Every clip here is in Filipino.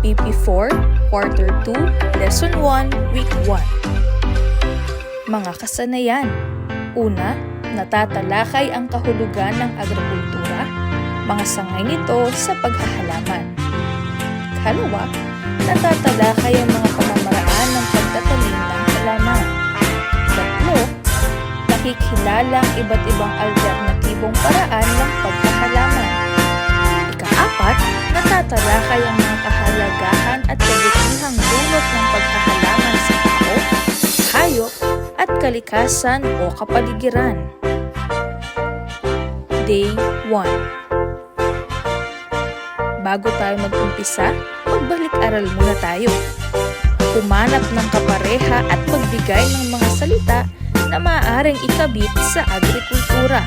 PP4, Quarter 2, Lesson 1, Week 1. Mga kasanayan. Una, natatalakay ang kahulugan ng agrikultura, mga sangay nito sa paghahalaman. Kalawa, natatalakay ang mga pamamaraan ng pagtatanim ng halaman. Tatlo, nakikilala ang iba't ibang alternatibong paraan ng pagkahalaman. Ika-apat, natatalakay ang mga kahalagahan at kabutihang dulot ng paghahalaman sa tao, hayop, at kalikasan o kapaligiran. Day 1. Bago tayo mag-umpisa, magbalik-aral muna tayo. Humanap ng kapareha at magbigay ng mga salita na maaaring ikabit sa agrikultura.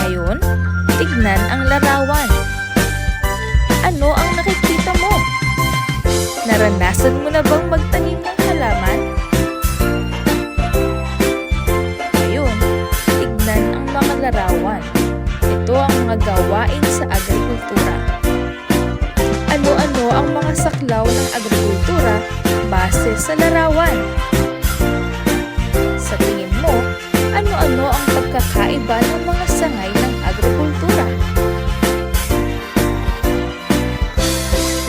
Ngayon, tignan ang larawan. Ano ang nakikita mo? Naranasan mo na bang magtanim ng halaman? Ngayon, tignan ang mga larawan. Ito ang mga gawain sa agrikultura. Ano-ano ang mga saklaw ng agrikultura base sa larawan? Sa tingin mo, ano-ano ang pagkakaiba ng mga sangay ng agrikultura?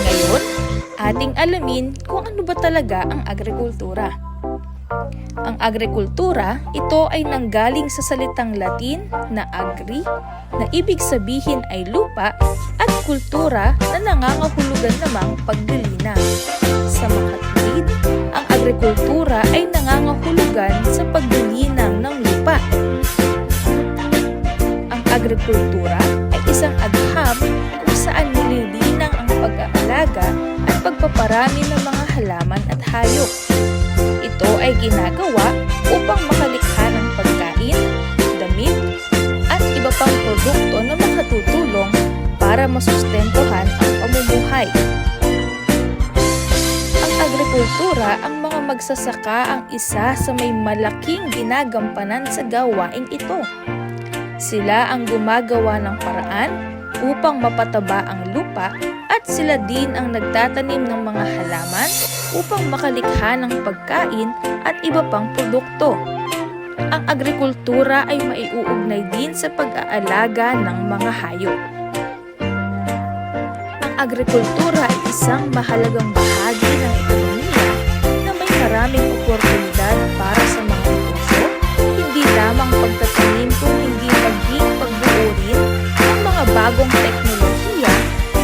Ngayon, ating alamin kung ano ba talaga ang agrikultura. Ang agrikultura, ito ay nanggaling sa salitang Latin na agri, na ibig sabihin ay lupa, at kultura na nangangahulugan namang paglilinang. Sa makatwid, ang agrikultura ay nangangahulugan sa paglilinang ng lupa. Ang agrikultura ay isang agham kung saan nililinang ang pag-aalaga at pagpaparami ng mga halaman at hayop. Ito ay ginagawa upang makalikha ng pagkain, damit, at iba pang produkto na makatutulong para masustentuhan ang pamumuhay. Ang agrikultura, ang mga magsasaka ang isa sa may malaking ginagampanan sa gawaing ito. Sila ang gumagawa ng paraan upang mapataba ang lupa at sila din ang nagtatanim ng mga halaman upang makalikha ng pagkain at iba pang produkto. Ang agrikultura ay maiuugnay din sa pag-aalaga ng mga hayop. Ang agrikultura ay isang mahalagang bahagi ng ekonomiya na may maraming oportunidad para sa mga negosyo, hindi lamang pagtatanim kung hindi maging pagbuo rin ng mga bagong teknolohiya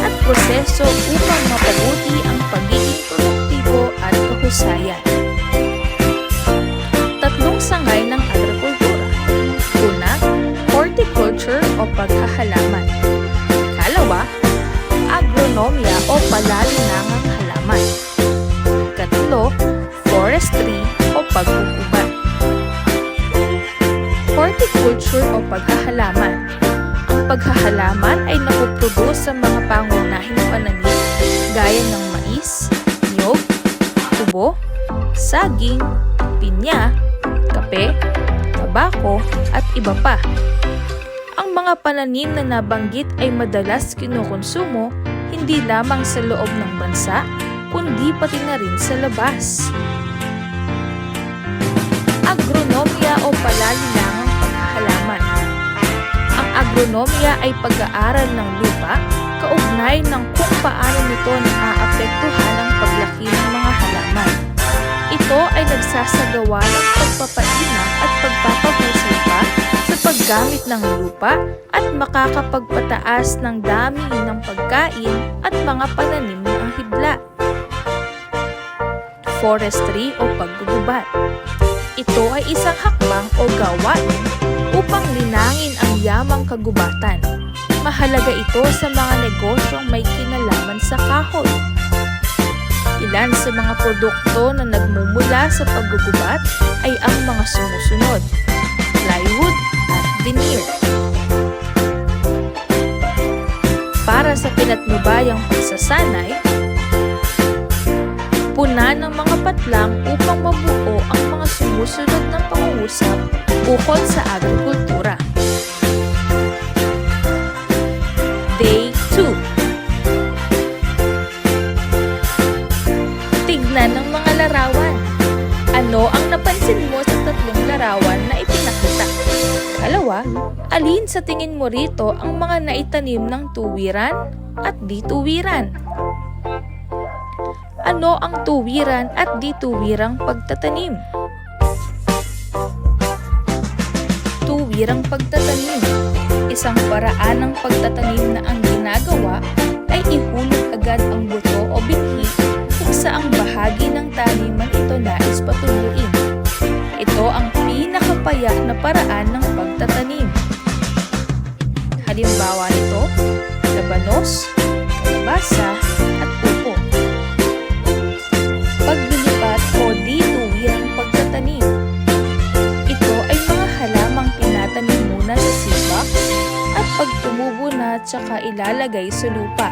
at proseso upang mapabuti ang pagiging produktibo at kahusayan. Tatlong sangay ng agrikultura. Una, horticulture o paghahalaman. Kalawa, agronomia o palalinangang halaman. Katlo, forestry o pagkukuban. Horticulture o paghahalaman. Ang paghahalaman ay napoproduce sa mga pangunahing pananim gaya ng mais, niyog, tubo, saging, pinya, kape, tabako, at iba pa. Ang mga pananim na nabanggit ay madalas kinukonsumo hindi lamang sa loob ng bansa, kundi pati na rin sa labas. Agronomia o palalinangang paghahalaman. Ang agronomia ay pag-aaral ng lupa, kaugnay ng kung paano nito naaapektuhan ang paglaki ng mga halaman. Ito ay nagsasagawa ng pagpapainam at pagpapahusay pa sa paggamit ng lupa at makakapagpataas ng dami ng pagkain at mga pananim ng hibla. Forestry o paggugubat. Ito ay isang hakbang o gawain upang linangin ang yamang kagubatan. Mahalaga ito sa mga negosyong may kinalaman sa kahoy. Ilan sa mga produkto na nagmumula sa paggugubat ay ang mga sumusunod: plywood at veneer. Para sa pinatnubayang pagsasanay, puna ng mga patlang upang mabuo ang mga sumusunod na pangungusap ukol sa agrikultura. Alin sa tingin mo rito ang mga naitanim ng tuwiran at di-tuwiran? Ano ang tuwiran at di-tuwirang pagtatanim? Tuwirang pagtatanim, isang paraan ng pagtatanim na ang ginagawa ay ihulog agad ang buto o binhi kung saang bahagi ng taniman ito nais patubuin. Ito ang pinakapayak na paraan ng pagtatanim. Halimbawa nito, labanos, kalabasa, at upo. Paglilipat o di-tuwirang pagtatanim. Ito ay mga halamang tinatanim muna sa sibak at pag tumubo na tsaka ilalagay sa lupa.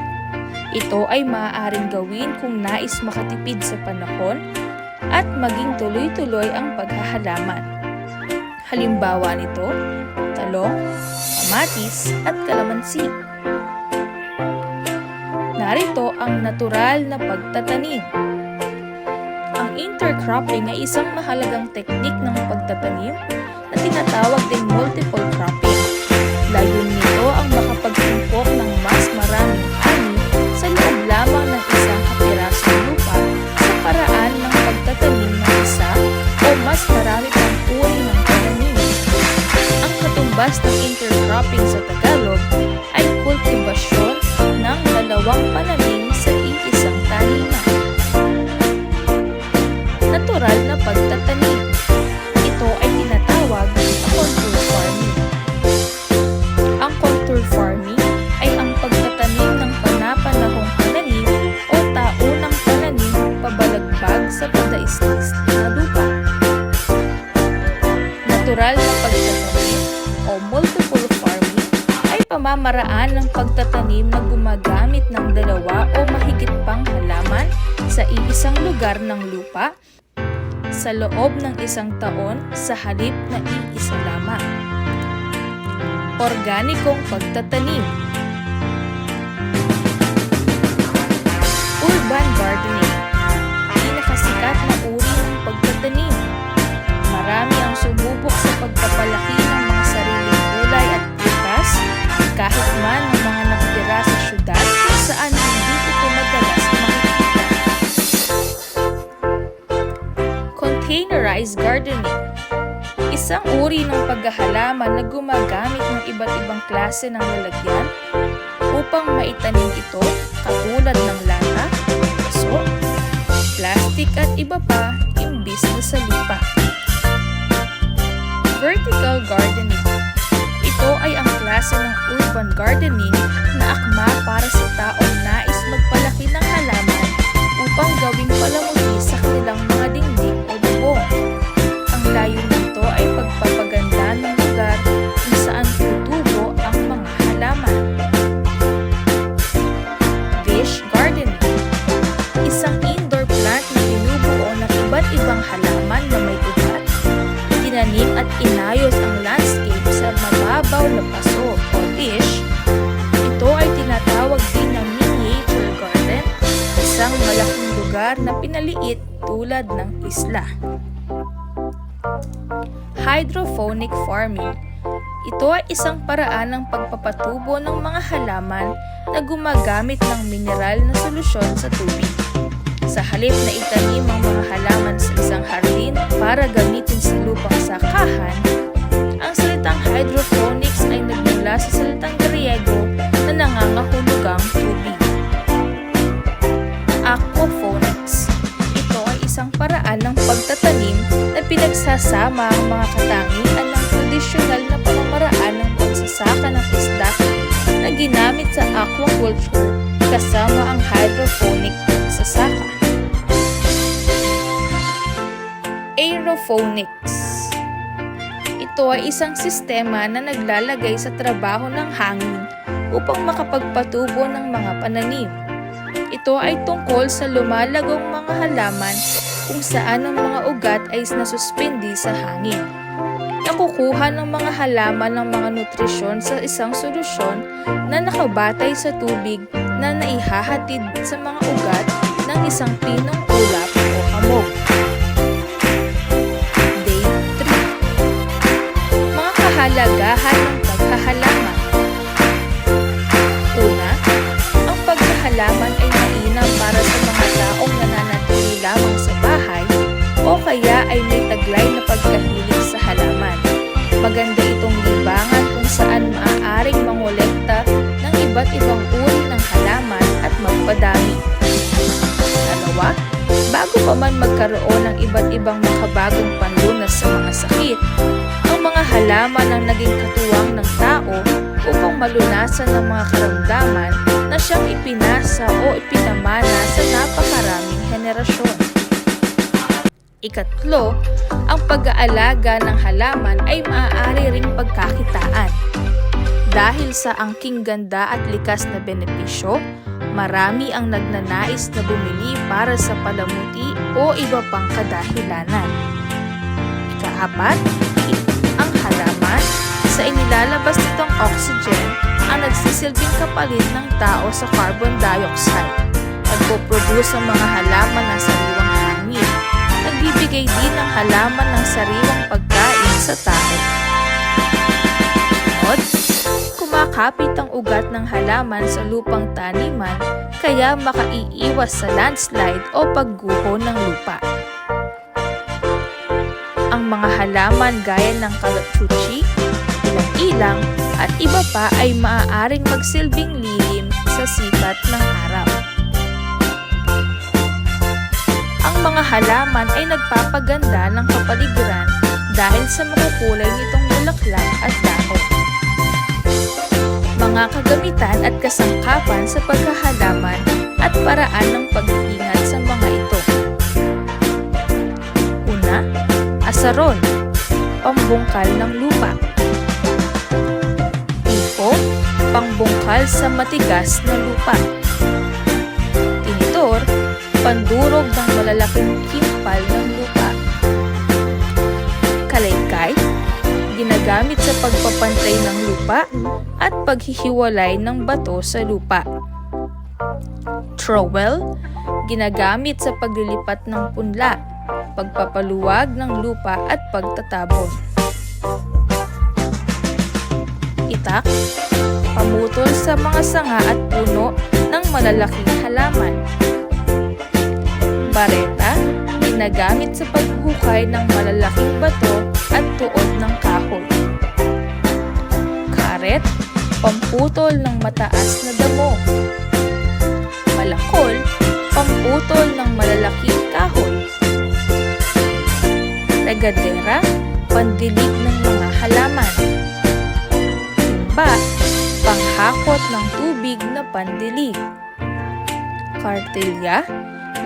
Ito ay maaaring gawin kung nais makatipid sa panahon at maging tuloy-tuloy ang paghahalaman. Halimbawa nito, talong, kamatis at kalamansi. Narito ang natural na pagtatanim. Ang intercropping ay isang mahalagang teknik ng pagtatanim na tinatawag ding multiple cropping. Layunin nito ang makapagtimpok ng mas maraming ani sa loob lamang ng isang kapirasong lupa sa paraan ng pagtatanim ng isa o mas marami pang uri ng pananim. Ang katumbas ng intercropping sa Tagalog ay kultibasyon ng dalawang pananim sa iisang taniman. Natural na pagtatanim. Ito ay tinatawag na contour farming. Ang contour farming ay ang pagtatanim ng panapanahong pananim o taunang pananim pabalagbag sa padaislis na lupa. Natural na pagtatanim o multiple farming ay pamamaraan ng pagtatanim na gumagamit ng dalawa o mahigit pang halaman sa iisang lugar ng lupa sa loob ng isang taon sa halip na iisa lamang. Organikong pagtatanim. Urban gardening. Pinakasikat na uri ng pagtatanim. Marami ang sumubok sa pagpapalaki ng mga sariling gulay at prutas kahit man ng mga nakatira sa syudad kung saan hindi ito madalas makikita. Containerized gardening. Isang uri ng paghahalaman na gumagamit ng iba't ibang klase ng lalagyan upang maitanim ito katulad ng lata, paso, plastik at iba pa imbis na sa lupa. Vertical gardening. Ito ay ang klase ng urban gardening na akma para sa taong nais magpalaki ng halaman upang gawing palamuti sa kanilang mga dingding o bubong. Ang layunin nito ay pagpapaganda ng lugar kung saan tutubo ang mga halaman. Dish gardening. Isang indoor plant na binubuo ng iba't ibang halaman na may ugat. Tinanim at inayos ang landscape sa mababaw na paso o dish. Ito ay tinatawag din na miniature garden, isang malaking lugar na pinaliit tulad ng isla. Hydroponic farming. Ito ay isang paraan ng pagpapatubo ng mga halaman na gumagamit ng mineral na solusyon sa tubig. Sa halip na itanim ang mga halaman sa isang hardin para gamitin sa lupang sakahan, ang salitang hydroponics ay nagmula sa salitang Griego na nangangahulugang tubig. Aquaponics. Ito ay isang paraan ng pagtatanim na pinagsasama ang mga katangian ng tradisyonal na pamamaraan ng pagsasaka ng isda na ginamit sa aquaculture kasama ang hydroponic pagsasaka. Aeroponics. Ito ay isang sistema na naglalagay sa trabaho ng hangin upang makapagpatubo ng mga pananim. Ito ay tungkol sa lumalagong mga halaman kung saan ang mga ugat ay nasuspindi sa hangin. Nakukuha ng mga halaman ng mga nutrisyon sa isang solusyon na nakabatay sa tubig na naihahatid sa mga ugat ng isang pinong ulap o hamog. Day 3. Mga kahalagahan ng paghahalagahan. maaaring mangolekta ng iba't ibang uri ng halaman at magpadami. Pangalawa, bago pa man magkaroon ng iba't ibang makabagong panlunas sa mga sakit, ang mga halaman ang naging katuwang ng tao upang malunasan ng mga karamdaman na siyang ipinasa o ipinamana sa napakaraming henerasyon. Ikatlo, ang pag-aalaga ng halaman ay maaari ring pagkakitaan. Dahil sa angking ganda at likas na benepisyo, marami ang nagnanais na bumili para sa palamuti o iba pang kadahilanan. Ikaapat, ang halaman, sa inilalabas nitong oxygen, ang nagsisilbing kapalit ng tao sa carbon dioxide. Nagpo-produce ang mga halaman ng sariwang hangin. Nagbibigay din ng halaman ng sariwang pagkain sa tao. Sunod, kumakapit ang ugat ng halaman sa lupang taniman kaya makaiiwas sa landslide o pagguho ng lupa. Ang mga halaman gaya ng kalachuchi, ilang-ilang at iba pa ay maaaring magsilbing lihim sa sikat ng araw. Ang mga halaman ay nagpapaganda ng kapaligiran dahil sa makukulay nitong bulaklak at dahon. Mga kagamitan at kasangkapan sa pagkahalaman at paraan ng pag-iingat sa mga ito. Una, asaron, pambungkal ng lupa. Piko, pangbungkal sa matigas na lupa. Tinitor, pandurog ng malalaking kimpal ng lupa. Kalaykay, ginagamit sa pagpapantay ng lupa at paghihiwalay ng bato sa lupa. Trowel, ginagamit sa paglilipat ng punla, pagpapaluwag ng lupa at pagtatabon. Itak, pamutol sa mga sanga at puno ng malalaking halaman. Bareta, ginagamit sa paghukay ng malalaking bato at tuod ng kahoy. Karet, pamputol ng mataas na damo. Malakol, pamputol ng malalaking kahoy. Regadera, pandilig ng mga halaman. Timba, panghakot ng tubig na pandilig. Kartelya,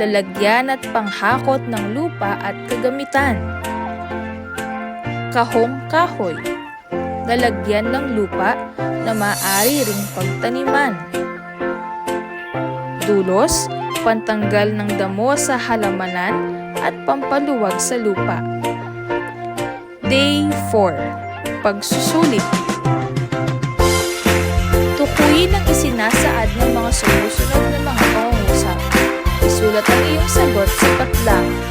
lalagyan at panghakot ng lupa at kagamitan. Kahong kahoy, lalagyan ng lupa na maaari ring pagtaniman. Dulos, pantanggal ng damo sa halamanan at pampaluwag sa lupa. Day 4. Pagsusulit. Tukuyin ang isinasaad ng mga sumusunod na mga pangungusap. Isulat ang iyong sagot sa patlang